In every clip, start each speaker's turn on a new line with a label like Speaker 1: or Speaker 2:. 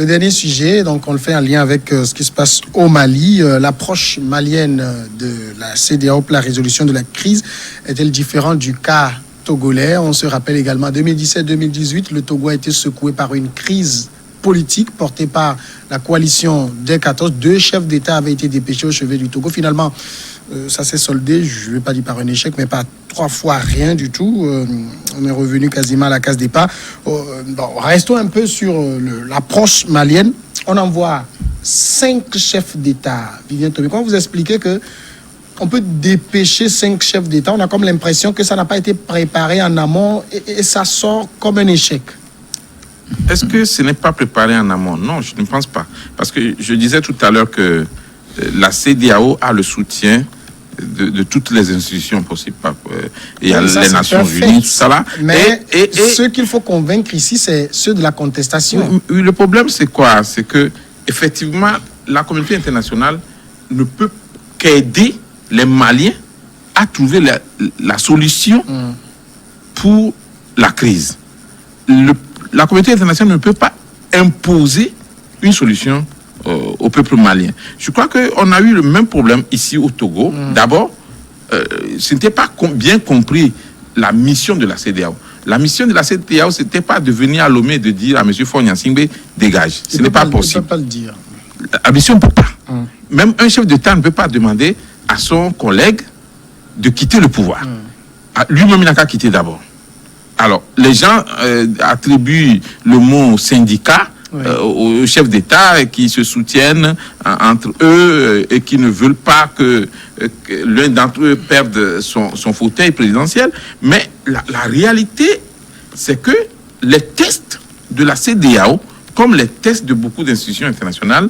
Speaker 1: Le dernier sujet, donc on le fait en lien avec ce qui se passe au Mali. L'approche malienne de la CEDEAO pour la résolution de la crise est-elle différente du cas togolais? On se rappelle également, 2017-2018, le Togo a été secoué par une crise politique portée par la coalition des 14. 2 chefs d'État avaient été dépêchés au chevet du Togo. Finalement, ça s'est soldé, je ne vais pas dire par un échec, mais par 3 fois rien du tout. On est revenu quasiment à la case départ. Restons un peu sur l'approche malienne. On envoie 5 chefs d'État. Vivien Tomé, comment vous expliquez que on peut dépêcher 5 chefs d'État? On a comme l'impression que ça n'a pas été préparé en amont et ça sort comme un échec.
Speaker 2: Est-ce que ce n'est pas préparé en amont? Non, je ne pense pas. Parce que je disais tout à l'heure que la CEDEAO a le soutien de toutes les institutions possibles. Il y a les Nations Unies, tout ça là.
Speaker 1: Mais ceux qu'il faut convaincre ici, c'est ceux de la contestation.
Speaker 2: Oui, le problème, c'est quoi? C'est que, effectivement, la communauté internationale ne peut qu'aider les Maliens à trouver la solution pour la crise. La communauté internationale ne peut pas imposer une solution au peuple malien. Je crois qu'on a eu le même problème ici au Togo. D'abord, ce n'était pas bien compris la mission de la CEDEAO. La mission de la CEDEAO, ce n'était pas de venir à Lomé et de dire à M. Faure Gnassingbé, dégage. Ce n'est pas possible.
Speaker 1: Il ne peut pas le dire.
Speaker 2: La mission ne peut pas. Même un chef d'État ne peut pas demander à son collègue de quitter le pouvoir. Lui-même, il n'a qu'à quitter d'abord. Alors, les gens attribuent le mot syndicat aux chefs d'État qui se soutiennent entre eux et qui ne veulent pas que l'un d'entre eux perde son fauteuil présidentiel. Mais la réalité, c'est que les tests de la CEDEAO, comme les tests de beaucoup d'institutions internationales,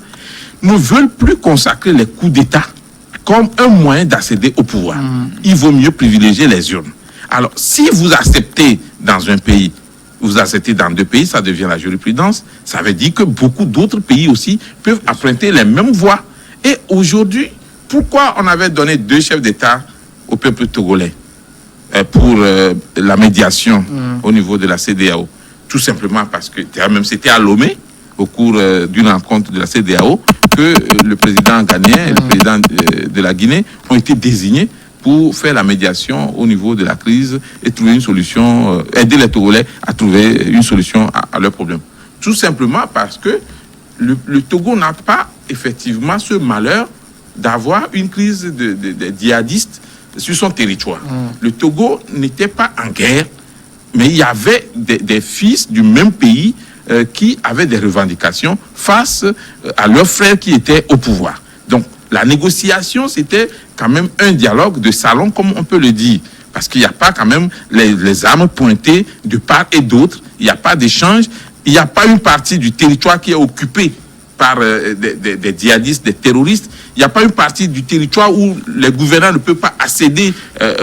Speaker 2: ne veulent plus consacrer les coups d'État comme un moyen d'accéder au pouvoir. Il vaut mieux privilégier les urnes. Alors, si vous acceptez dans un pays, vous acceptez dans 2 pays, ça devient la jurisprudence. Ça veut dire que beaucoup d'autres pays aussi peuvent emprunter les mêmes voies. Et aujourd'hui, pourquoi on avait donné 2 chefs d'État au peuple togolais pour la médiation au niveau de la CEDEAO? Tout simplement parce que même c'était à Lomé, au cours d'une rencontre de la CEDEAO, que le président ghanéen et le président de la Guinée ont été désignés pour faire la médiation au niveau de la crise et trouver une solution, aider les Togolais à trouver une solution à leurs problèmes. Tout simplement parce que le Togo n'a pas effectivement ce malheur d'avoir une crise de djihadistes sur son territoire. Le Togo n'était pas en guerre, mais il y avait des fils du même pays qui avaient des revendications face à leurs frères qui étaient au pouvoir. Donc, la négociation, c'était quand même un dialogue de salon, comme on peut le dire. Parce qu'il n'y a pas quand même les armes pointées de part et d'autre. Il n'y a pas d'échange. Il n'y a pas une partie du territoire qui est occupée par des djihadistes, des terroristes. Il n'y a pas une partie du territoire où les gouvernants ne peuvent pas accéder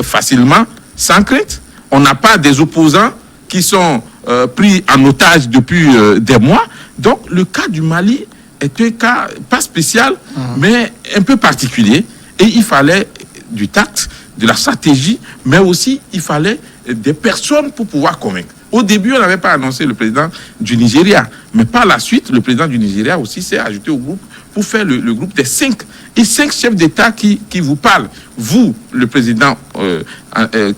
Speaker 2: facilement, sans crainte. On n'a pas des opposants qui sont pris en otage depuis des mois. Donc, le cas du Mali est un cas pas spécial, mais un peu particulier. Et il fallait du tact, de la stratégie, mais aussi il fallait des personnes pour pouvoir convaincre. Au début, on n'avait pas annoncé le président du Nigeria, mais par la suite, le président du Nigeria aussi s'est ajouté au groupe pour faire le groupe des 5. Et 5 chefs d'État qui vous parlent. Vous, le président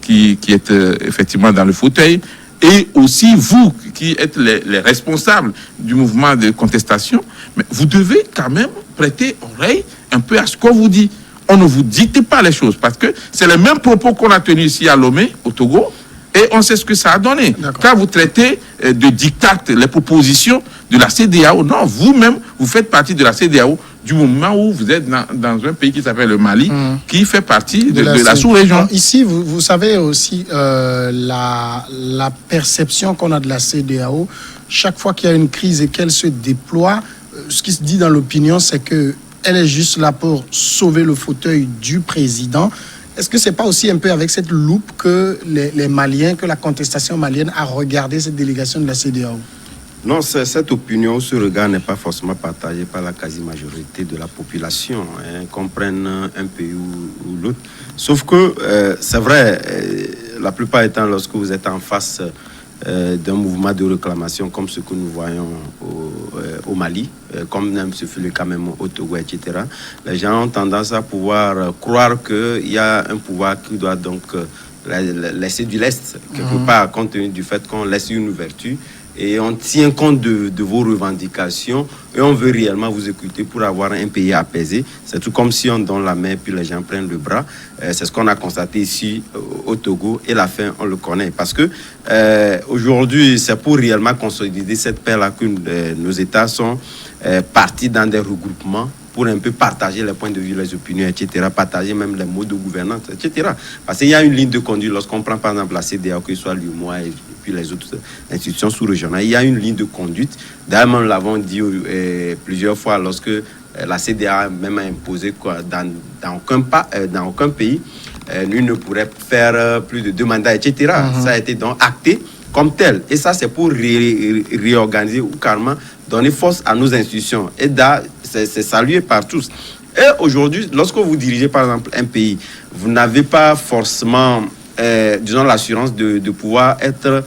Speaker 2: qui êtes effectivement dans le fauteuil, et aussi vous qui êtes les responsables du mouvement de contestation, mais vous devez quand même prêter oreille un peu à ce qu'on vous dit. On ne vous dicte pas les choses, parce que c'est les mêmes propos qu'on a tenus ici à Lomé, au Togo, et on sait ce que ça a donné. Quand vous traitez de diktat les propositions de la CEDEAO, non, vous-même, vous faites partie de la CEDEAO du moment où vous êtes dans un pays qui s'appelle le Mali, qui fait partie de la sous-région.
Speaker 1: Ici, vous savez aussi la perception qu'on a de la CEDEAO. Chaque fois qu'il y a une crise et qu'elle se déploie, ce qui se dit dans l'opinion, c'est qu'elle est juste là pour sauver le fauteuil du président. Est-ce que ce n'est pas aussi un peu avec cette loupe que les Maliens, que la contestation malienne a regardé cette délégation de la CEDEAO?
Speaker 3: Non, cette opinion, ce regard n'est pas forcément partagé par la quasi-majorité de la population, qu'on prenne un pays ou l'autre. Sauf que, c'est vrai, la plupart du temps, lorsque vous êtes en face d'un mouvement de réclamation comme ce que nous voyons au Mali, comme même ce fut le cas même au Togo, etc. Les gens ont tendance à pouvoir croire qu'il y a un pouvoir qui doit donc laisser du lest, quelque part, compte tenu du fait qu'on laisse une ouverture et on tient compte de vos revendications et on veut réellement vous écouter pour avoir un pays apaisé. C'est tout comme si on donne la main puis les gens prennent le bras. C'est ce qu'on a constaté ici au Togo et la fin, on le connaît. Parce que aujourd'hui, c'est pour réellement consolider cette paix-là que nos États sont partis dans des regroupements pour un peu partager les points de vue, les opinions, etc., partager même les modes de gouvernance, etc. Parce qu'il y a une ligne de conduite, lorsqu'on prend par exemple la CEDEAO, que ce soit l'UEMOA et puis les autres institutions sous-régionales, il y a une ligne de conduite. D'ailleurs, nous l'avons dit plusieurs fois, lorsque la CEDEAO même a imposé quoi, dans aucun pays, nul ne pourrait faire plus de 2 mandats, etc. Ça a été donc acté comme tel. Et ça, c'est pour réorganiser ou carrément donner force à nos institutions. Et c'est salué par tous. Et aujourd'hui, lorsque vous dirigez par exemple un pays, vous n'avez pas forcément, disons, l'assurance de pouvoir être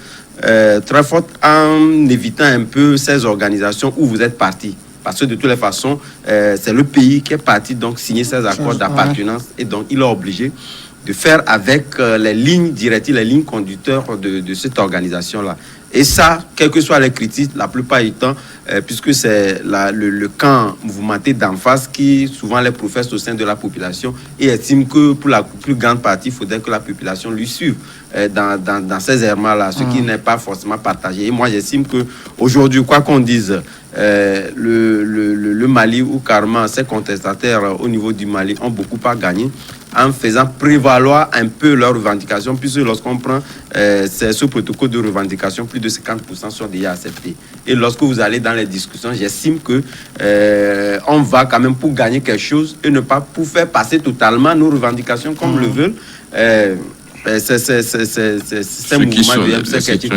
Speaker 3: très forte en évitant un peu ces organisations où vous êtes parti. Parce que de toutes les façons, c'est le pays qui est parti donc signer ces accords d'appartenance et donc il est obligé de faire avec les lignes directives, les lignes conducteurs de cette organisation-là. Et ça, quelles que soient les critiques, la plupart du temps, puisque c'est le camp mouvementé d'en face qui souvent les professe au sein de la population et estime que pour la plus grande partie, il faudrait que la population lui suive dans ces errements-là, ce qui n'est pas forcément partagé. Et moi, j'estime qu'aujourd'hui, quoi qu'on dise, le Mali ou carrément ses contestataires au niveau du Mali ont beaucoup à gagner en faisant prévaloir un peu leurs revendications, puisque lorsqu'on prend ce protocole de revendication, plus de 50% sont déjà acceptés. Et lorsque vous allez dans les discussions, j'estime que on va quand même pour gagner quelque chose et ne pas pour faire passer totalement nos revendications comme le veulent ces mouvements de MSEC, etc.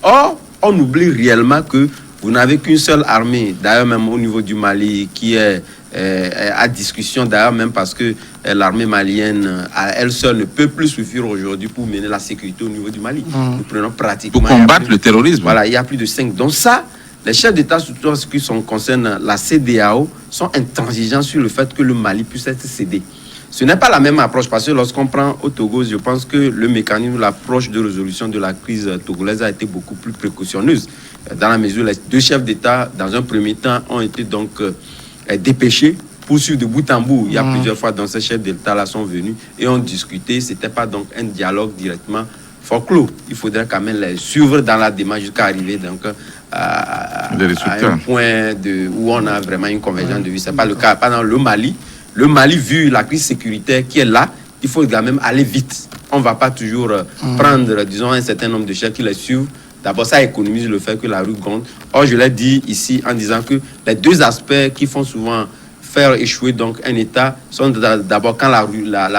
Speaker 3: Or, on oublie réellement que vous n'avez qu'une seule armée, d'ailleurs même au niveau du Mali, qui est à discussion, d'ailleurs même parce que l'armée malienne, à elle seule, ne peut plus suffire aujourd'hui pour mener la sécurité au niveau du Mali. Nous prenons pratiquement...
Speaker 2: Pour combattre le terrorisme.
Speaker 3: Voilà, il y a plus de 5. Donc ça, les chefs d'État, surtout en ce qui concerne la CEDEAO, sont intransigeants sur le fait que le Mali puisse être cédé. Ce n'est pas la même approche, parce que lorsqu'on prend au Togo, je pense que le mécanisme, l'approche de résolution de la crise togolaise a été beaucoup plus précautionneuse, dans la mesure où les 2 chefs d'État, dans un premier temps, ont été donc dépêchés pour suivre de bout en bout. Il y a plusieurs fois dont ces chefs d'État-là sont venus et ont discuté. Ce n'était pas donc un dialogue directement forclos. Il faudrait quand même les suivre dans la démarche jusqu'à arriver donc, à un point où on a vraiment une convergence de vue. Ce n'est pas le cas. Pendant le Mali, vu la crise sécuritaire qui est là, il faut quand même aller vite. On ne va pas toujours prendre, disons, un certain nombre de chefs qui les suivent. D'abord, ça économise le fait que la rue gronde. Or, je l'ai dit ici en disant que les 2 aspects qui font souvent faire échouer donc un État sont d'abord quand la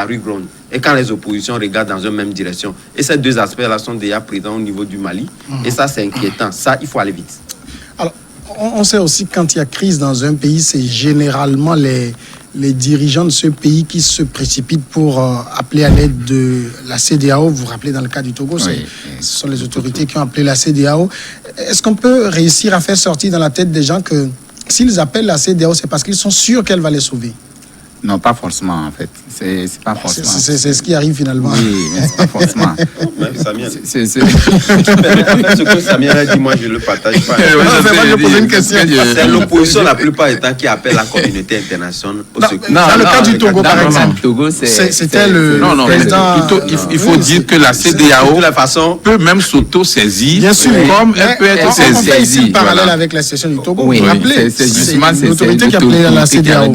Speaker 3: rue gronde et quand les oppositions regardent dans une même direction. Et ces 2 aspects-là sont déjà présents au niveau du Mali. Et ça, c'est inquiétant. Ça, il faut aller vite.
Speaker 1: Alors, on sait aussi que quand il y a crise dans un pays, c'est généralement les dirigeants de ce pays qui se précipitent pour appeler à l'aide de la CEDEAO. Vous vous rappelez, dans le cas du Togo, ce sont les autorités qui ont appelé la CEDEAO. Est-ce qu'on peut réussir à faire sortir dans la tête des gens que s'ils appellent la CEDEAO, c'est parce qu'ils sont sûrs qu'elle va les sauver?
Speaker 4: Non, pas forcément, en fait. C'est pas forcément.
Speaker 1: C'est ce qui arrive finalement.
Speaker 4: Oui, mais c'est pas forcément.
Speaker 3: Ce que Samir a dit, moi, je ne le partage pas.
Speaker 1: Je poser une question.
Speaker 3: C'est l'opposition, la plupart du temps, qui appelle la communauté internationale au secours.
Speaker 1: Dans le cas du Togo, par exemple, c'était le président...
Speaker 2: Il faut dire que la CEDEAO peut même s'auto-saisir.
Speaker 1: Bien sûr.
Speaker 2: Comme elle peut être saisie.
Speaker 1: On fait ici le parallèle avec la session du Togo.
Speaker 4: Oui,
Speaker 1: c'est justement l'autorité qui a appelé la CEDEAO.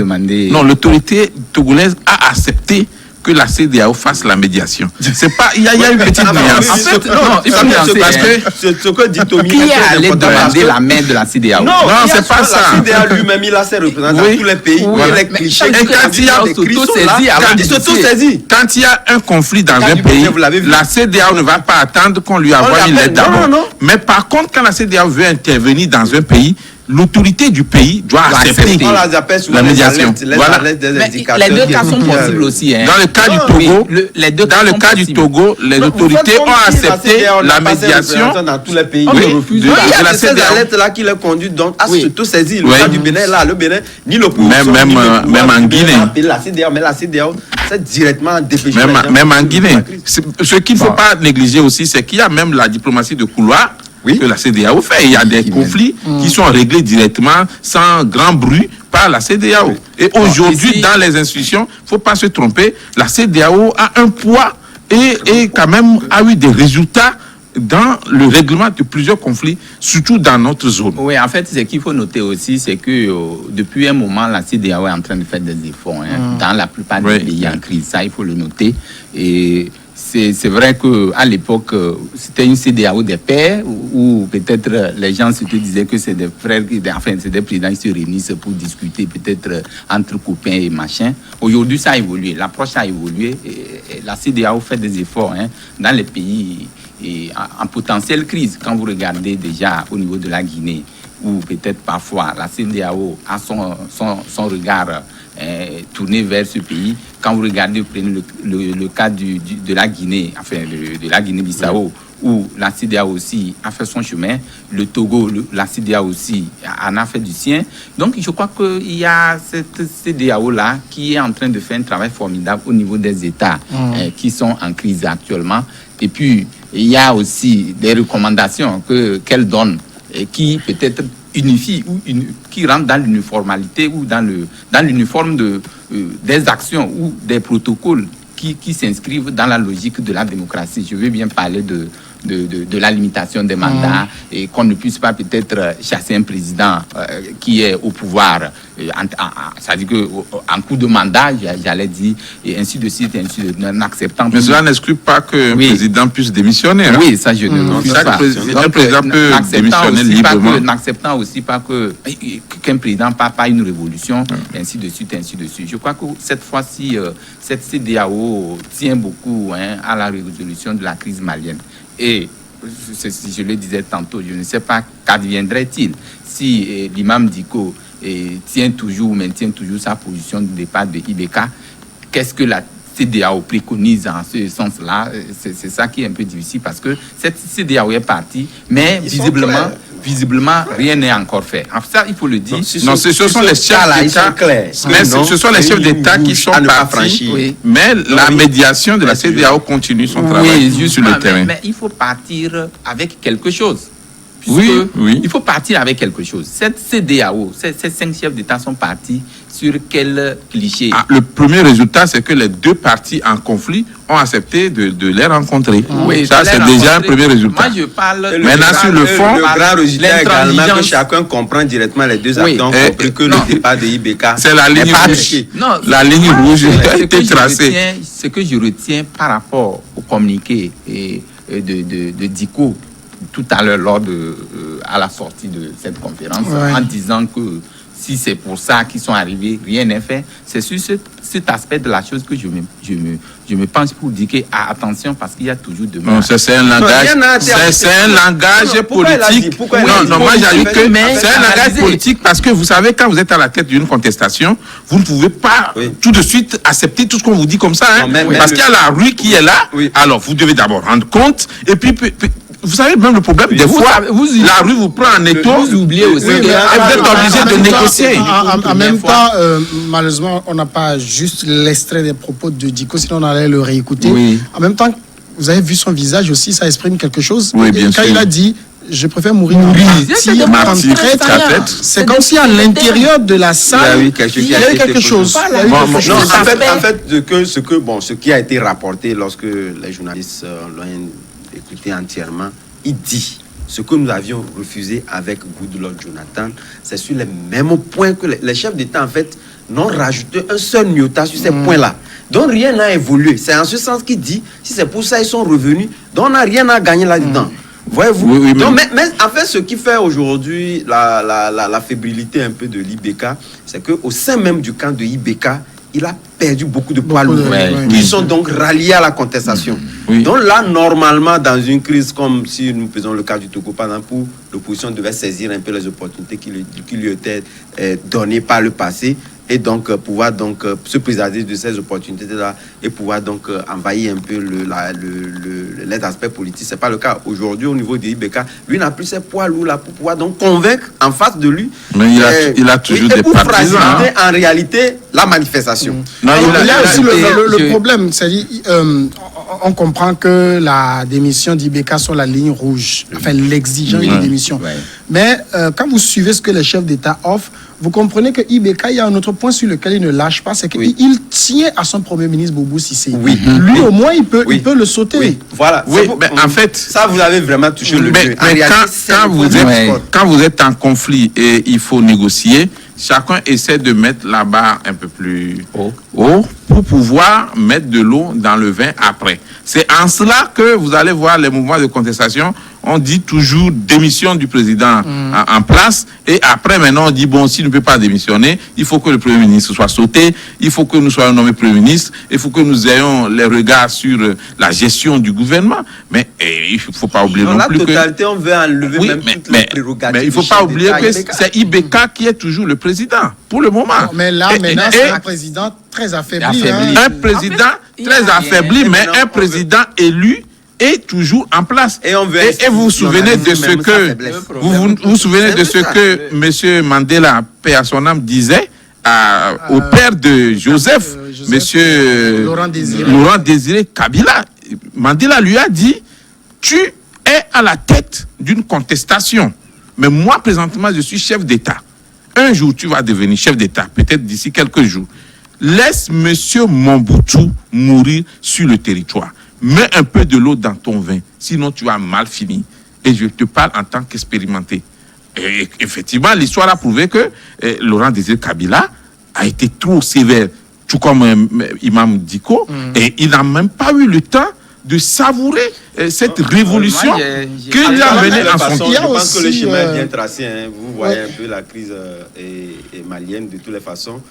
Speaker 2: Non, l'autorité togolaise a accepté que la CEDEAO fasse la médiation. C'est pas, il y a une petite nuance.
Speaker 4: En fait, non, il faut nuancer,
Speaker 3: parce que ce que dit Tommy,
Speaker 4: qui est allé demander la main de la CEDEAO?
Speaker 3: Non,
Speaker 2: c'est pas ça.
Speaker 3: La CEDEAO lui-même, il a ses représentants dans tous les pays. Il est cliché.
Speaker 2: Et quand il y a quand il y a un conflit dans un pays, la CEDEAO ne va pas attendre qu'on lui envoie une lettre d'abord. Mais par contre, quand la CEDEAO veut intervenir dans un pays, l'autorité du pays doit accepter
Speaker 3: On les appelle souvent
Speaker 2: la
Speaker 3: les
Speaker 2: médiation.
Speaker 3: alertes, les
Speaker 2: Voilà.
Speaker 3: alertes des
Speaker 4: Mais
Speaker 3: indicateurs.
Speaker 4: les deux cas sont possibles aussi. Hein.
Speaker 2: Dans le cas du
Speaker 4: Oui,
Speaker 2: Togo,
Speaker 4: les deux
Speaker 2: dans le
Speaker 4: sont
Speaker 2: cas du
Speaker 4: possibles.
Speaker 2: Togo, les autorités ont accepté la médiation.
Speaker 3: Dans tous les pays.
Speaker 2: Oui,
Speaker 3: On refuse.
Speaker 2: de
Speaker 3: Il y
Speaker 2: la
Speaker 3: a ces
Speaker 2: CEDEAO.
Speaker 3: alertes-là qui les conduisent donc à
Speaker 4: Oui.
Speaker 3: s'auto-saisir. Le
Speaker 2: Oui.
Speaker 3: cas du Bénin, là, le Bénin, ni l'opposition,
Speaker 2: Même
Speaker 3: ni le pouvoir
Speaker 2: même en
Speaker 3: du Bénin
Speaker 2: Guinée.
Speaker 3: a appelé la CEDEAO, mais la CEDEAO, c'est directement dépêché.
Speaker 2: Même en Guinée. Ce qu'il ne faut pas négliger aussi, c'est qu'il y a même la diplomatie de couloir que la CEDEAO fait. Il y a des conflits qui sont réglés directement, sans grand bruit, par la CEDEAO. Et aujourd'hui,
Speaker 4: ici-
Speaker 2: dans les institutions, il ne faut pas se tromper, la CEDEAO a un poids et quand même a eu des résultats dans le règlement de plusieurs conflits, surtout dans notre zone.
Speaker 4: Oui, en fait, ce qu'il faut noter aussi, c'est que depuis un moment, la CEDEAO est en train de faire des efforts dans la plupart des pays en crise. Ça, il faut le noter. Et c'est vrai qu'à l'époque, c'était une CEDEAO des pairs, où peut-être les gens se disaient que c'est des frères, enfin, c'est des présidents qui se réunissent pour discuter, peut-être entre copains et machin. Aujourd'hui, ça a évolué. L'approche a évolué. Et la CEDEAO fait des efforts dans les pays et en potentielle crise. Quand vous regardez déjà au niveau de la Guinée, où peut-être parfois la CEDEAO a son regard tourné vers ce pays. Quand vous regardez, vous prenez le cas de la Guinée, enfin de la Guinée-Bissau, où la CEDEAO aussi a fait son chemin, le Togo, la CEDEAO aussi en a fait du sien. Donc je crois qu'il y a cette CEDEAO-là qui est en train de faire un travail formidable au niveau des États qui sont en crise actuellement. Et puis, il y a aussi des recommandations qu'elle donne qui peut-être unifient ou qui rentrent dans l'uniformalité ou dans l'uniforme des actions ou des protocoles qui s'inscrivent dans la logique de la démocratie. Je veux bien parler de la limitation des mandats et qu'on ne puisse pas peut-être chasser un président qui est au pouvoir. C'est-à-dire qu'en coup de mandat, j'allais dire, et ainsi de suite, en acceptant...
Speaker 2: Mais cela n'exclut pas qu'un président puisse démissionner.
Speaker 4: Oui, ça je ne refuse pas.
Speaker 2: Un président peut démissionner librement.
Speaker 4: N'acceptant aussi pas qu'un président pas une révolution, ainsi de suite, ainsi de suite. Je crois que cette fois-ci, cette CEDEAO tient beaucoup à la résolution de la crise malienne. Et je le disais tantôt, je ne sais pas qu'adviendrait-il si l'imam Dicko maintient toujours sa position de départ de IBK. Qu'est-ce que la CEDEAO préconise en ce sens-là? C'est ça qui est un peu difficile parce que cette CEDEAO est partie, mais visiblement, rien n'est encore fait. En fait, ça, il faut le dire.
Speaker 2: Non, ce sont les chefs d'État. Mais ce sont les chefs d'État qui sont partis. Mais la médiation de la CEDEAO continue son travail sur le terrain.
Speaker 4: Mais il faut partir avec quelque chose.
Speaker 2: Oui.
Speaker 4: Il faut partir avec quelque chose. Cette CEDEAO, ces 5 chefs d'État sont partis sur quel cliché?
Speaker 2: Le premier résultat, c'est que les deux parties en conflit ont accepté de les rencontrer.
Speaker 4: Oui,
Speaker 2: ça, c'est déjà un premier résultat.
Speaker 4: Moi, je parle...
Speaker 2: Maintenant, sur le fond...
Speaker 3: Le grand résultat également que chacun comprend directement les deux acteurs, compris que le départ de IBK...
Speaker 2: C'est la ligne rouge.
Speaker 4: Non,
Speaker 2: la ligne rouge a été tracée.
Speaker 4: Ce que je retiens par rapport au communiqué de Dicko, tout à l'heure à la sortie de cette conférence, en disant que si c'est pour ça qu'ils sont arrivés, rien n'est fait. C'est sur cet aspect de la chose que je me pense pour dire que, attention, parce qu'il y a toujours de mal.
Speaker 2: C'est un langage politique. Non, moi j'ajoute que c'est un langage politique parce que vous savez, quand vous êtes à la tête d'une contestation, vous ne pouvez pas tout de suite accepter tout ce qu'on vous dit comme ça. Parce qu'il y a la rue qui est là. Alors, vous devez d'abord rendre compte et puis... Vous savez, même le problème, des fois, la rue vous prend en étau.
Speaker 4: Vous oubliez aussi.
Speaker 2: Vous êtes obligé de négocier.
Speaker 1: En même temps, malheureusement, on n'a pas juste l'extrait des propos de Dicko, sinon on allait le réécouter. En même temps, vous avez vu son visage aussi, ça exprime quelque chose.
Speaker 2: Oui, bien sûr.
Speaker 1: Quand il a dit, je préfère mourir
Speaker 2: martyr,
Speaker 1: c'est comme si à l'intérieur de la salle, il y avait quelque chose.
Speaker 3: Ce qui a été rapporté lorsque les journalistes l'ont écouté entièrement, il dit ce que nous avions refusé avec Goodluck Jonathan, c'est sur les mêmes points que les chefs d'État en fait n'ont rajouté un seul iota sur ces points-là. Donc rien n'a évolué. C'est en ce sens qu'il dit, si c'est pour ça ils sont revenus, donc on n'a rien à gagner là-dedans. Voyez-vous. Donc, mais en fait, ce qui fait aujourd'hui la fébrilité un peu de l'IBK, c'est qu'au sein même du camp de IBK, il a perdu beaucoup de poids lourds
Speaker 1: ouais.
Speaker 3: qui sont donc ralliés à la contestation.
Speaker 2: Oui.
Speaker 3: Donc là, normalement, dans une crise comme si nous faisons le cas du Togo, par exemple, où l'opposition devait saisir un peu les opportunités qui lui étaient données par le passé, et donc pouvoir donc se préserver de ces opportunités-là et pouvoir donc envahir un peu les aspects politiques. C'est pas le cas aujourd'hui au niveau de IBK. Lui n'a plus ses poids lourds là pour pouvoir donc convaincre en face de lui.
Speaker 2: Mais il a toujours des partisans.
Speaker 3: En réalité, la manifestation.
Speaker 2: Non,
Speaker 1: il y a aussi le problème, c'est-à-dire, on comprend que la démission d'IBK sur la ligne rouge, enfin l'exigence de démission.
Speaker 4: Ouais.
Speaker 1: Mais quand vous suivez ce que les chefs d'État offrent, vous comprenez que IBK, il y a un autre point sur lequel il ne lâche pas, c'est qu'il tient à son premier ministre Boubou Cissé.
Speaker 3: Oui.
Speaker 1: Lui, au moins, il peut le sauter.
Speaker 3: Oui. Voilà.
Speaker 2: Oui, mais en fait,
Speaker 3: ça, vous avez vraiment touché le
Speaker 2: mais quand vous êtes en conflit et il faut négocier, chacun essaie de mettre la barre un peu plus haut pour pouvoir mettre de l'eau dans le vin après. C'est en cela que vous allez voir les mouvements de contestation. On dit toujours démission du président en place. Et après, maintenant, on dit, bon, s'il ne peut pas démissionner, il faut que le Premier ministre soit sauté. Il faut que nous soyons nommés Premier ministre. Il faut que nous ayons les regards sur la gestion du gouvernement. Mais il ne faut pas oublier non plus que...
Speaker 3: la totalité, on veut enlever même toutes les prérogatives.
Speaker 2: Mais il ne faut pas oublier que c'est IBK qui est toujours le président, pour le moment.
Speaker 1: Non, mais là, maintenant, c'est un président très affaibli.
Speaker 2: Un président très affaibli, mais un président élu est toujours en place. Et vous vous souvenez de ce que vous souvenez de ce que Monsieur Mandela, paix à son âme, disait au père de Joseph, Monsieur Laurent Désiré Kabila. Mandela lui a dit: tu es à la tête d'une contestation, mais moi présentement je suis chef d'État. Un jour tu vas devenir chef d'État, peut-être d'ici quelques jours. Laisse Monsieur Mobutu mourir sur le territoire. Mets un peu de l'eau dans ton vin, sinon tu vas mal finir. Et je te parle en tant qu'expérimenté. Et effectivement, l'histoire a prouvé que Laurent Désiré Kabila a été trop sévère, tout comme Imam Dicko, et il n'a même pas eu le temps de savourer cette révolution qu'il a menée en son temps.
Speaker 3: Je pense que le chemin est bien tracé. Hein. Vous voyez un peu la crise malienne de toutes les façons.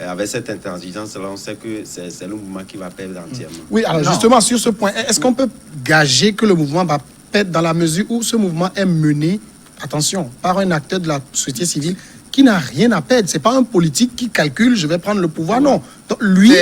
Speaker 3: Avec cette intransigeance-là, on sait que c'est le mouvement qui va perdre entièrement.
Speaker 1: Oui, alors justement, sur ce point, est-ce qu'on peut gager que le mouvement va perdre dans la mesure où ce mouvement est mené, attention, par un acteur de la société civile qui n'a rien à perdre? C'est pas un politique qui calcule, je vais prendre le pouvoir, non. Donc, lui,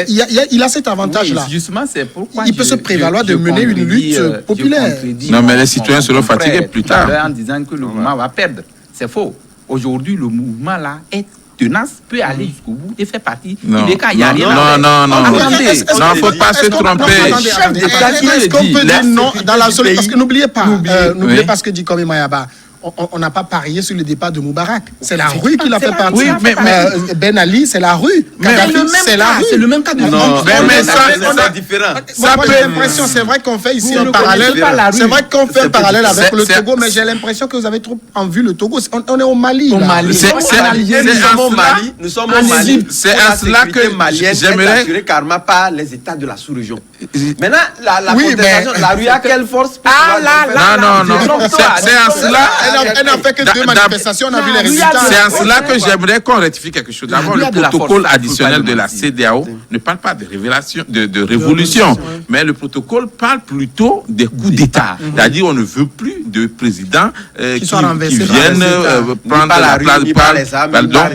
Speaker 1: il a cet avantage-là.
Speaker 4: Oui, justement, c'est pourquoi
Speaker 1: il peut se prévaloir de mener une lutte populaire.
Speaker 2: Non, mais les citoyens seront fatigués plus tard.
Speaker 4: En disant que le mouvement va perdre. C'est faux. Aujourd'hui, le mouvement là est tenace, peut aller jusqu'au bout et faire partie.
Speaker 2: Non,
Speaker 4: il y a rien
Speaker 2: non, il ne faut pas se tromper.
Speaker 1: Est-ce qu'on peut dire non dans la solution? Parce que n'oubliez pas ce que dit Komi Mayaba. On n'a pas parié sur le départ de Moubarak. C'est la rue qui l'a fait partir.
Speaker 2: Oui, mais
Speaker 1: Ben Ali, c'est la rue. Kadhafi, c'est la rue.
Speaker 4: C'est le même cas.
Speaker 2: Non, mais ça,
Speaker 3: c'est différent.
Speaker 1: Moi, j'ai l'impression, c'est vrai qu'on fait ici un parallèle. C'est vrai qu'on fait un parallèle avec le Togo, mais j'ai l'impression que vous avez trop en vue le Togo. On est au Mali.
Speaker 3: Nous sommes au Mali.
Speaker 2: C'est à cela que j'aimerais
Speaker 3: assurer carrément par les États de la sous-région. Maintenant, la contestation, la rue a quelle force?
Speaker 2: Non. C'est à cela.
Speaker 1: Elle n'a fait que 2 manifestations, on a vu les résultats.
Speaker 2: C'est en cela que j'aimerais qu'on rectifie quelque chose. D'abord, le protocole additionnel de la CEDEAO ne parle pas de révolution, mais le protocole parle plutôt des coups d'État. C'est-à-dire, on ne veut plus de présidents qui viennent prendre la place. Donc,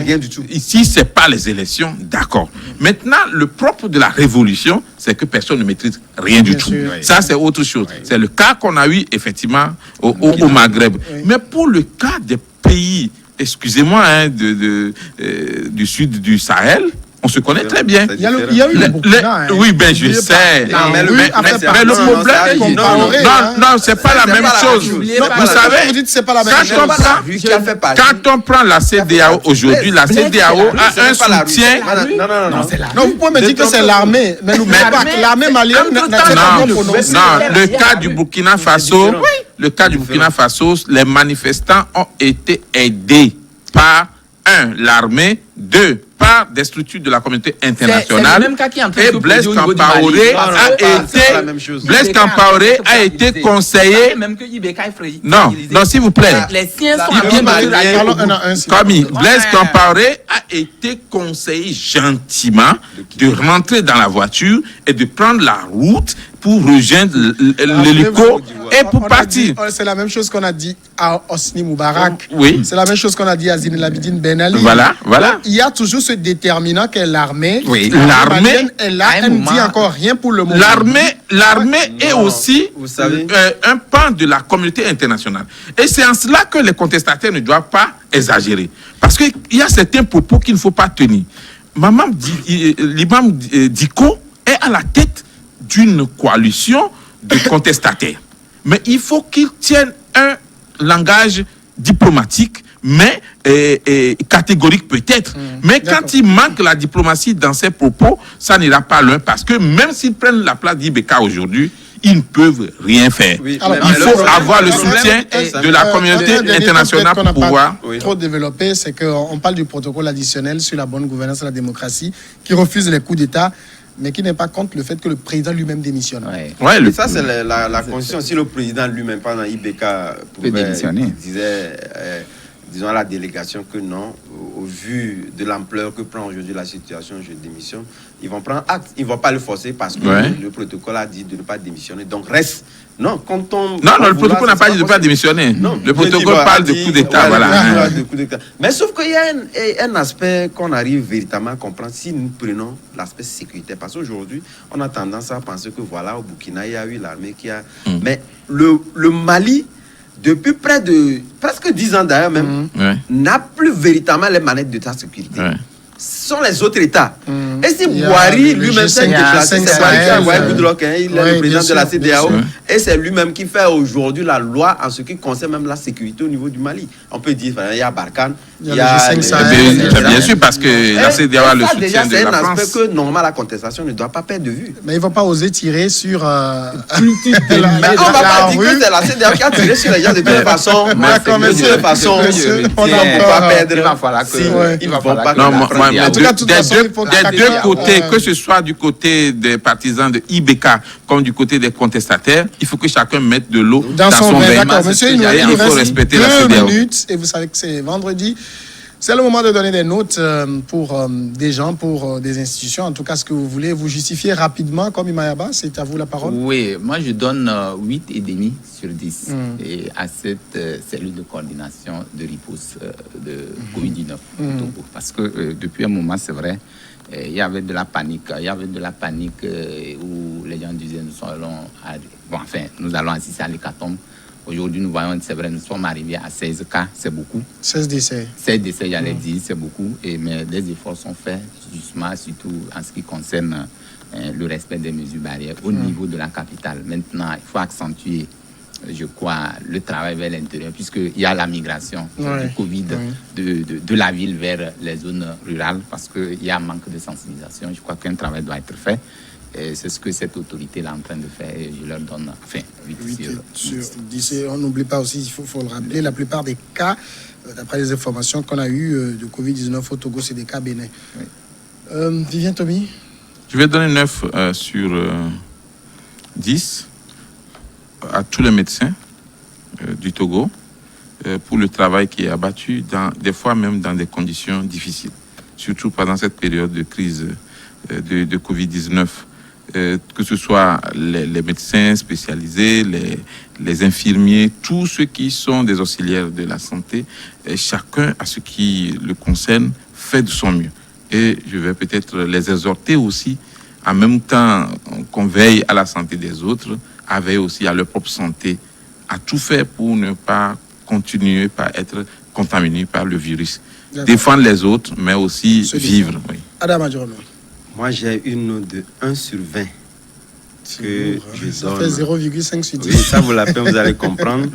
Speaker 2: ici, ce n'est pas les élections, d'accord. Maintenant, le propre de la révolution, c'est que personne ne maîtrise rien du tout. Ça, c'est autre chose. C'est le cas qu'on a eu, effectivement, au Maghreb. Mais pour le cas des pays, excusez-moi, du sud du Sahel, on se connaît très bien.
Speaker 1: Il y a eu le Burkina.
Speaker 2: Oui, ben je sais. Mais le problème, non, c'est pas la même chose. Vous savez, quand on prend la CEDEAO aujourd'hui, la CEDEAO a un soutien.
Speaker 1: Non, vous pouvez me dire que c'est l'armée, mais n'oubliez pas que l'armée malienne n'a pas prononcé.
Speaker 2: Non, le cas du Burkina Faso, les manifestants ont été aidés par l'armée, 2, par part des structures de la communauté internationale.
Speaker 4: C'est le même cas qui est en train de
Speaker 2: Et
Speaker 4: se
Speaker 2: Blaise
Speaker 4: produire au niveau du
Speaker 2: Compaoré
Speaker 3: Mali.
Speaker 2: a été conseillé.
Speaker 4: Même que IBK est fragilisé.
Speaker 2: Non, s'il vous plaît.
Speaker 4: Les siens sont
Speaker 3: Il
Speaker 4: bien
Speaker 3: Malien,
Speaker 2: Comme Blaise Compaoré a été conseillé gentiment de rentrer dans la voiture et de prendre la route pour rejoindre l'hélico et pour partir.
Speaker 1: C'est la même chose qu'on a dit à Hosni Moubarak.
Speaker 2: Oui.
Speaker 1: C'est la même chose qu'on a dit à Zine Labidine Ben Ali.
Speaker 2: Voilà.
Speaker 1: Il y a toujours ce déterminant qu'est l'armée.
Speaker 2: Oui,
Speaker 1: l'armée est là,
Speaker 4: à un
Speaker 1: elle ne
Speaker 4: moment,
Speaker 1: dit encore rien pour le moment.
Speaker 2: L'armée est aussi
Speaker 3: vous savez.
Speaker 2: un pan de la communauté internationale. Et c'est en cela que les contestataires ne doivent pas exagérer. Parce qu'il y a certains propos qu'il ne faut pas tenir. L'imam Diko est à la tête d'une coalition de contestataires. Mais il faut qu'il tienne un langage diplomatique, mais catégorique peut-être. Mais quand il manque la diplomatie dans ses propos, ça n'ira pas loin. Parce que même s'ils prennent la place d'IBK aujourd'hui, ils ne peuvent rien faire.
Speaker 3: Oui,
Speaker 1: Alors,
Speaker 2: il faut avoir le
Speaker 3: problème
Speaker 2: soutien
Speaker 3: est-
Speaker 2: de la communauté internationale pour pouvoir...
Speaker 1: Trop développé, c'est qu'on parle du protocole additionnel sur la bonne gouvernance et la démocratie qui refuse les coups d'État, mais qui n'est pas contre le fait que le président lui-même démissionne.
Speaker 4: Ouais.
Speaker 2: Ouais,
Speaker 3: Et ça, c'est la condition. Si le président lui-même, pendant IBK,
Speaker 4: Peut démissionner.
Speaker 3: disait, disons à la délégation que non, au vu de l'ampleur que prend aujourd'hui la situation, je démissionne, ils vont prendre acte. Ils ne vont pas le forcer parce que le protocole a dit de ne pas démissionner. Donc reste. Non, quand on.
Speaker 2: Non, le protocole n'a pas dit de ne pas démissionner.
Speaker 3: Non,
Speaker 2: Le protocole parle de coup d'État. Voilà.
Speaker 3: De coup d'État. Mais sauf qu'il y a un aspect qu'on arrive véritablement à comprendre si nous prenons l'aspect sécuritaire. Parce qu'aujourd'hui, on a tendance à penser que voilà, au Burkina, il y a eu l'armée qui a. Mais le Mali, depuis près de presque 10 ans d'ailleurs même, n'a plus véritablement les manettes de sa sécurité. Ce sont les autres États. Et si Bouhari lui-même s'est déplacé, c'est Bouhari Goodluck, il est le président de la CEDEAO, et c'est lui-même qui fait aujourd'hui la loi en ce qui concerne même la sécurité au niveau du Mali. On peut dire, il y a Barkhane, il y a
Speaker 2: bien sûr, parce que la CEDEAO a le soutien de la France.
Speaker 3: C'est un aspect que normalement la contestation ne doit pas perdre de vue.
Speaker 1: Mais ils ne vont pas oser tirer sur
Speaker 3: Mais on ne va pas dire que c'est la CEDEAO qui a tiré sur les gens de toute façon. De toute façon, on ne va pas perdre.
Speaker 4: Il va falloir que...
Speaker 3: Il va falloir
Speaker 2: des deux côtés, que ce soit du côté des partisans de IBK comme du côté des contestataires, il faut que chacun mette de l'eau dans son verre.
Speaker 1: D'accord, monsieur, il
Speaker 2: faut respecter la
Speaker 1: 2
Speaker 2: CEDEAO.
Speaker 1: minutes et vous savez que c'est vendredi. C'est le moment de donner des notes pour des gens, pour des institutions, en tout cas ce que vous voulez. Vous justifiez rapidement, comme Imayaba, c'est à vous la parole.
Speaker 4: Oui, moi je donne 8,5 sur 10 et à cette cellule de coordination de riposte de Covid-19. Parce que depuis un moment, c'est vrai, il y avait de la panique. Il y avait de la panique où les gens disaient nous allons assister à l'hécatombe. Aujourd'hui, nous voyons, c'est vrai, nous sommes arrivés à 16 cas, c'est beaucoup.
Speaker 1: 16 décès.
Speaker 4: 16 décès, j'allais dire, c'est beaucoup. Mais des efforts sont faits, justement, surtout en ce qui concerne le respect des mesures barrières au niveau de la capitale. Maintenant, il faut accentuer, je crois, le travail vers l'intérieur, puisqu'il y a la migration du Covid de la ville vers les zones rurales, parce qu'il y a un manque de sensibilisation. Je crois qu'un travail doit être fait. Et c'est ce que cette autorité-là est en train de faire. Et je leur donne 8
Speaker 1: sur 10. Et on n'oublie pas aussi, il faut le rappeler, la plupart des cas, d'après les informations qu'on a eues de Covid-19 au Togo, c'est des cas bénins. Vivien Tommy?
Speaker 2: Je vais donner 9 sur 10 à tous les médecins du Togo pour le travail qui est abattu, des fois même dans des conditions difficiles, surtout pendant cette période de crise de Covid-19. Que ce soit les médecins spécialisés, les infirmiers, tous ceux qui sont des auxiliaires de la santé, chacun à ce qui le concerne fait de son mieux. Et je vais peut-être les exhorter aussi, en même temps qu'on veille à la santé des autres, à veiller aussi à leur propre santé, à tout faire pour ne pas continuer par être contaminé par le virus. Défendre les autres, mais aussi vivre. Oui.
Speaker 1: Adam Adjorno.
Speaker 3: Moi, j'ai une note de 1 sur 20 que je
Speaker 1: ça
Speaker 3: donne.
Speaker 1: fait 0,5 sur 10.
Speaker 3: Oui, ça vaut la peine, vous allez comprendre.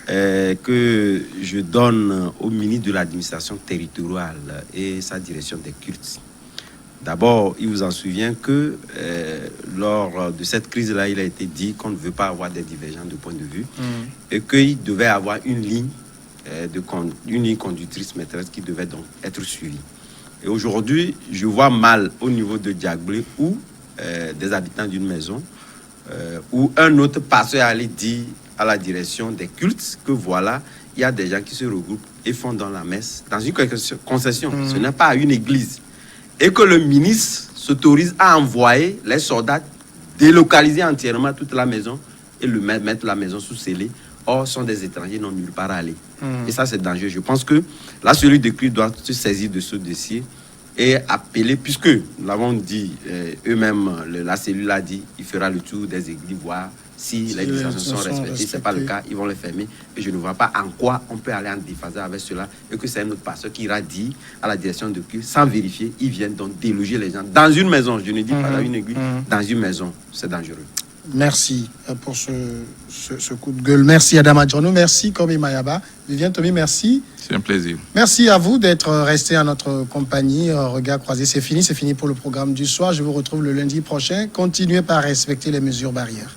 Speaker 3: Que je donne au ministre de l'administration territoriale et sa direction des cultes. D'abord, il vous en souvient que lors de cette crise-là, il a été dit qu'on ne veut pas avoir des divergences de point de vue et qu'il devait avoir une ligne conductrice maîtresse qui devait donc être suivie. Et aujourd'hui, je vois mal au niveau de Diaglé où des habitants d'une maison, où un autre pasteur allait dire à la direction des cultes que voilà, il y a des gens qui se regroupent et font dans la messe, dans une concession. Ce n'est pas une église. Et que le ministre s'autorise à envoyer les soldats délocaliser entièrement toute la maison et mettre la maison sous scellé. Or, ce sont des étrangers, n'ont nulle part à aller. Et ça, c'est dangereux. Je pense que la cellule de crise doit se saisir de ce dossier et appeler, puisque nous l'avons dit, eux-mêmes, la cellule a dit, il fera le tour des églises, voir si les distances sont respectées. Si ce n'est pas le cas, ils vont les fermer. Et je ne vois pas en quoi on peut aller en déphasage avec cela. Et que c'est un autre pasteur qui ira dire à la direction de culte, sans vérifier, ils viennent donc déloger les gens dans une maison. Je ne dis pas dans une église, dans une maison. C'est dangereux.
Speaker 1: Merci pour ce coup de gueule. Merci Adama Djono, merci Kobe Mayaba. Viviane Tomi, merci.
Speaker 2: C'est un plaisir.
Speaker 1: Merci à vous d'être restés à notre compagnie. Regard croisé, c'est fini pour le programme du soir. Je vous retrouve le lundi prochain. Continuez par respecter les mesures barrières.